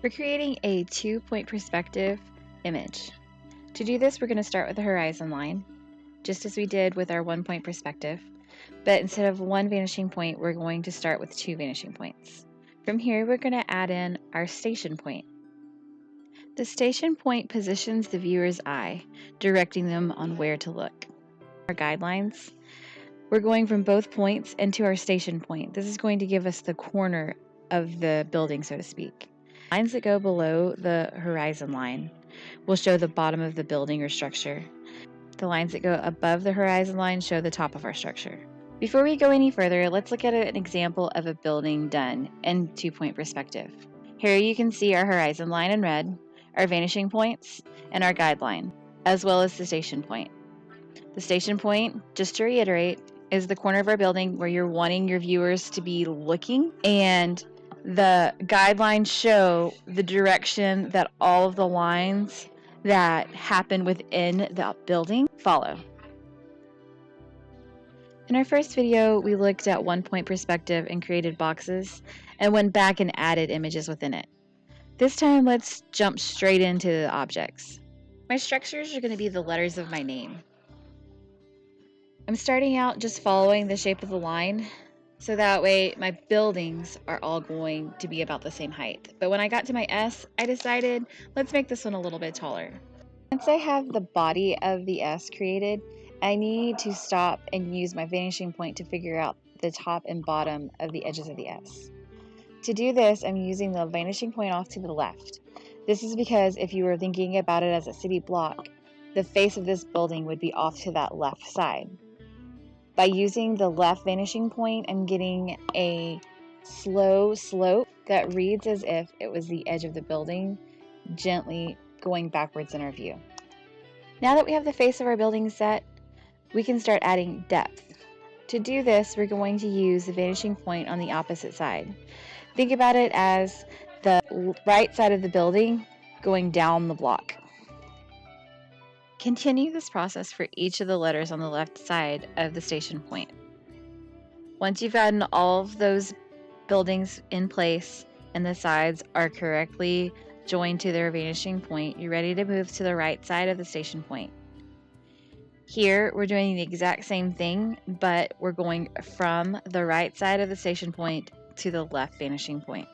We're creating a 2-point perspective image. To do this, we're going to start with the horizon line, just as we did with our 1-point perspective. But instead of one vanishing point, we're going to start with 2 vanishing points. From here, we're going to add in our station point. The station point positions the viewer's eye, directing them on where to look. Our guidelines, we're going from both points into our station point. This is going to give us the corner of the building, so to speak. Lines that go below the horizon line will show the bottom of the building or structure. The lines that go above the horizon line show the top of our structure. Before we go any further, let's look at an example of a building done in 2-point perspective. Here you can see our horizon line in red, our vanishing points, and our guideline, as well as the station point. The station point, just to reiterate, is the corner of our building where you're wanting your viewers to be looking, and the guidelines show the direction that all of the lines that happen within the building follow. In our first video, we looked at 1-point perspective and created boxes, and went back and added images within it. This time, let's jump straight into the objects. My structures are going to be the letters of my name. I'm starting out just following the shape of the line, so that way my buildings are all going to be about the same height. But when I got to my S, I decided, let's make this one a little bit taller. Once I have the body of the S created, I need to stop and use my vanishing point to figure out the top and bottom of the edges of the S. To do this, I'm using the vanishing point off to the left. This is because if you were thinking about it as a city block, the face of this building would be off to that left side. By using the left vanishing point, I'm getting a slow slope that reads as if it was the edge of the building, gently going backwards in our view. Now that we have the face of our building set, we can start adding depth. To do this, we're going to use the vanishing point on the opposite side. Think about it as the right side of the building going down the block. Continue this process for each of the letters on the left side of the station point. Once you've gotten all of those buildings in place and the sides are correctly joined to their vanishing point, you're ready to move to the right side of the station point. Here, we're doing the exact same thing, but we're going from the right side of the station point to the left vanishing point.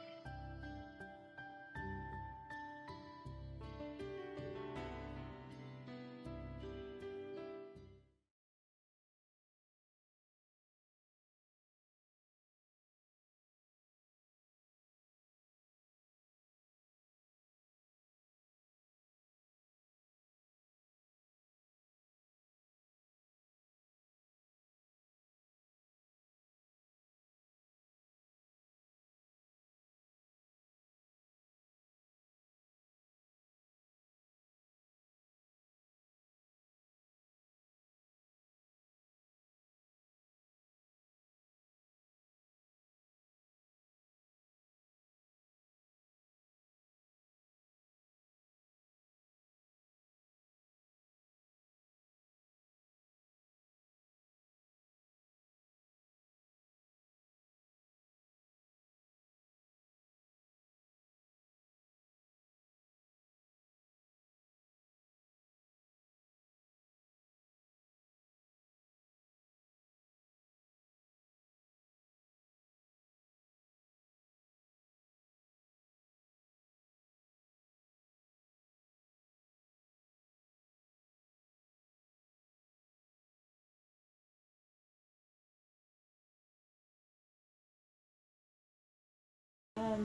I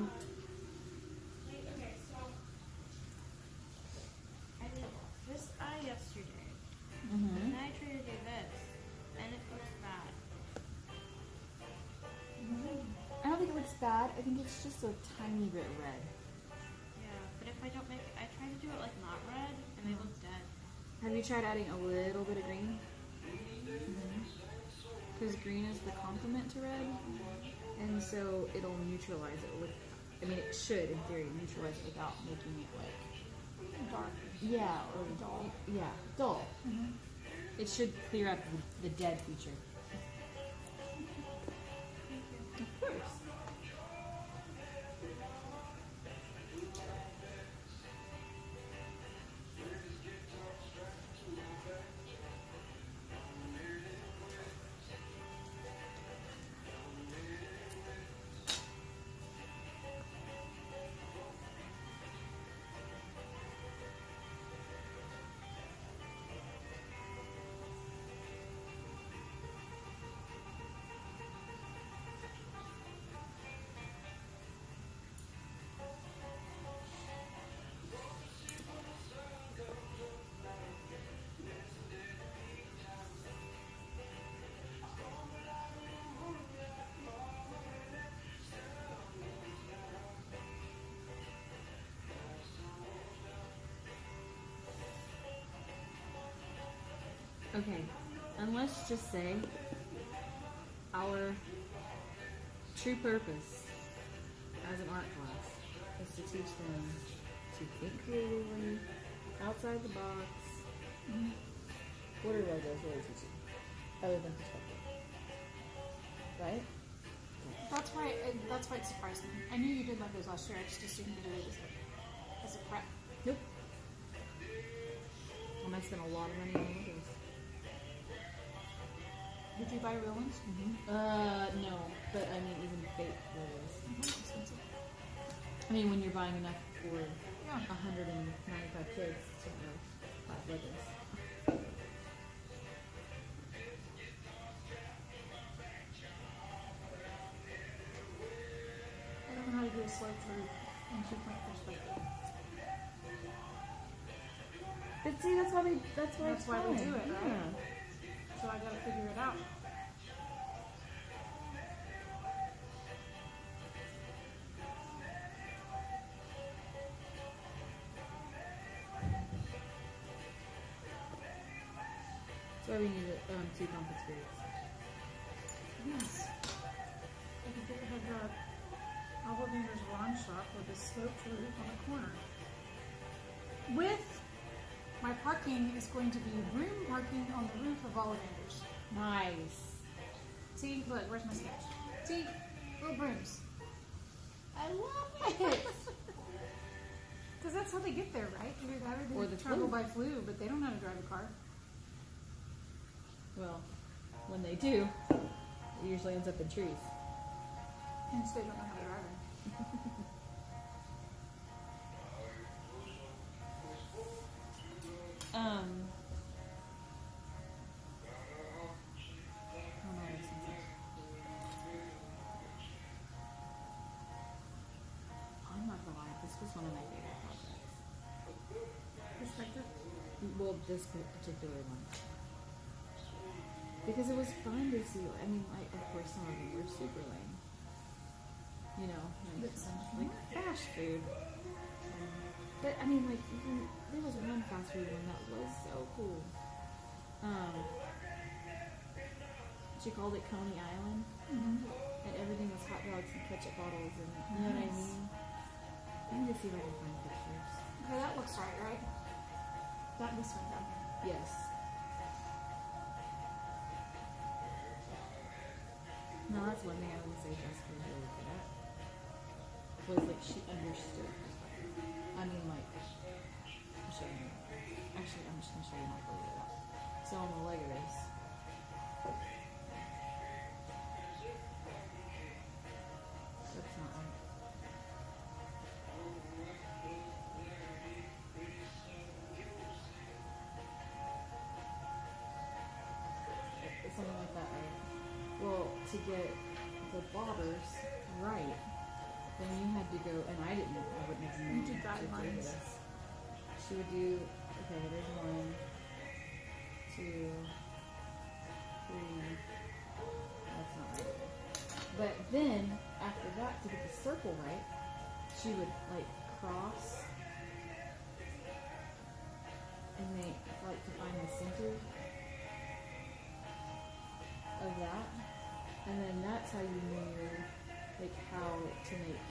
did this eye yesterday, and then I tried to do this, and it looks bad. I don't think it looks bad. I think it's just a tiny bit red. Yeah, but if I don't make it, I try to do it like not red, and they look dead. Have you tried adding a little bit of green? Because green is the complement to red, and so it'll neutralize it with. I mean, it should, in theory, neutralize it without making it like Dark. yeah, or Dull. Yeah, dull. It should clear up the dead feature. Of course. Okay, and let's just say our true purpose as an art class is to teach them to think creatively, outside the box. What are Legos really teaching? Other than perspective. Right? That's why it surprised me. I knew you did Legos last year. I just assumed you did it as a prep. Nope. And I spent a lot of money on Legos. Did you buy real ones? No. But I mean, even fake Legos. That's expensive. I mean, when you're buying enough for Yeah. 195 kids to buy Legos. I don't know how to do a slope roof in 2-point perspective. But see, that's why we do it, right? So I gotta figure it out. That's why we need 2 complex periods. Yes. I could have the Albertina's lawn shop with a sloped roof on the corner. With my parking is going to be room parking on the roof of Ollivander's. Nice. See, look, where's my sketch? See, little brooms. I love it. Because that's how they get there, right? They Or the travel flu. by flu, but they don't know how to drive a car. Well, when they do, it usually ends up in trees. Hence, they don't know how to drive it. Oh no, that's something. I'm not gonna lie, this was one of my favorite projects. Perspective. Well, this particular one. Because it was fun to see. I mean, like, of course, some of them were super lame. You know, like fast food. But I mean, like, even there was one fast food one that was so cool. She called it Coney Island, and everything was hot dogs and ketchup bottles, and you know what I mean. I need to see if I can find pictures. Okay, that looks right? This one down here. Yes. No, that's one thing I would say Jessica was really good at. Was like she understood perspective. I mean, like, I'll show you. Actually, I'm just gonna show you how to figure it out. So on the Legos, that's not right. It's something like that, right? Well, to get the bobbers right, then you had to go, and I wouldn't have known You did to do guidelines. this. She would do, okay, there's 1, 2, 3, that's not right. But then, after that, to get the circle right, she would, like, cross, and make, like, to find the center of that, and then that's how you knew, like, how to make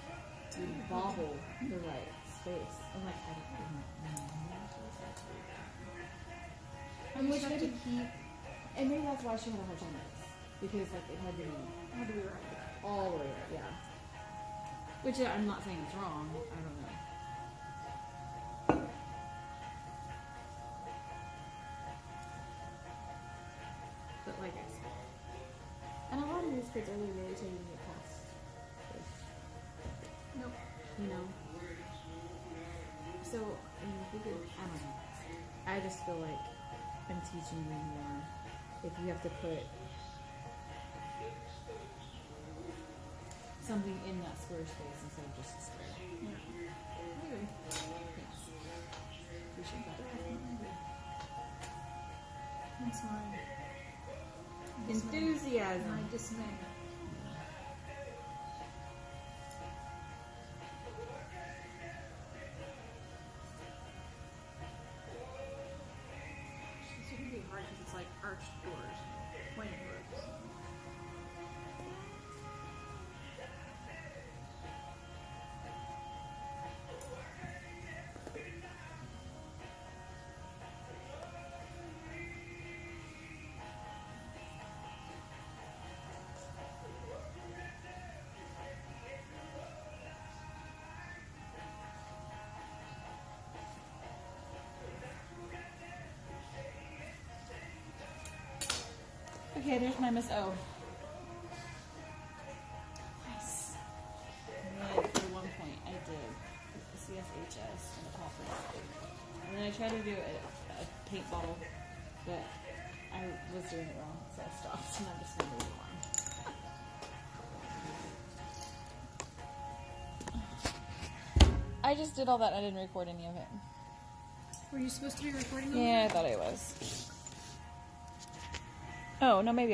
the bobble the right space. I'm like, I don't know. And which had to keep, and maybe that's why she had a hard time with this, because like it had to be How do we write it? all the way right, yeah. Which I'm not saying it's wrong. I don't know. But like I said, and a lot of these kids early really tell you to get past this, Nope. you know. So I mean, if we could, I don't know. I just feel like I'm teaching you more if you have to put something in that square space instead of just a square. Yeah. I agree. Thanks. Appreciate that. That's my Enthusiasm. my dismay. It's gonna be hard because it's like Okay, there's my Miss O. Nice. And then for 1 point, I did a CSHS and a popper. And then I tried to do a paint bottle, but I was doing it wrong, so I stopped, and I'm just going to move on. I just did all that, and I didn't record any of it. Were you supposed to be recording? Yeah, I thought I was. Oh, no, maybe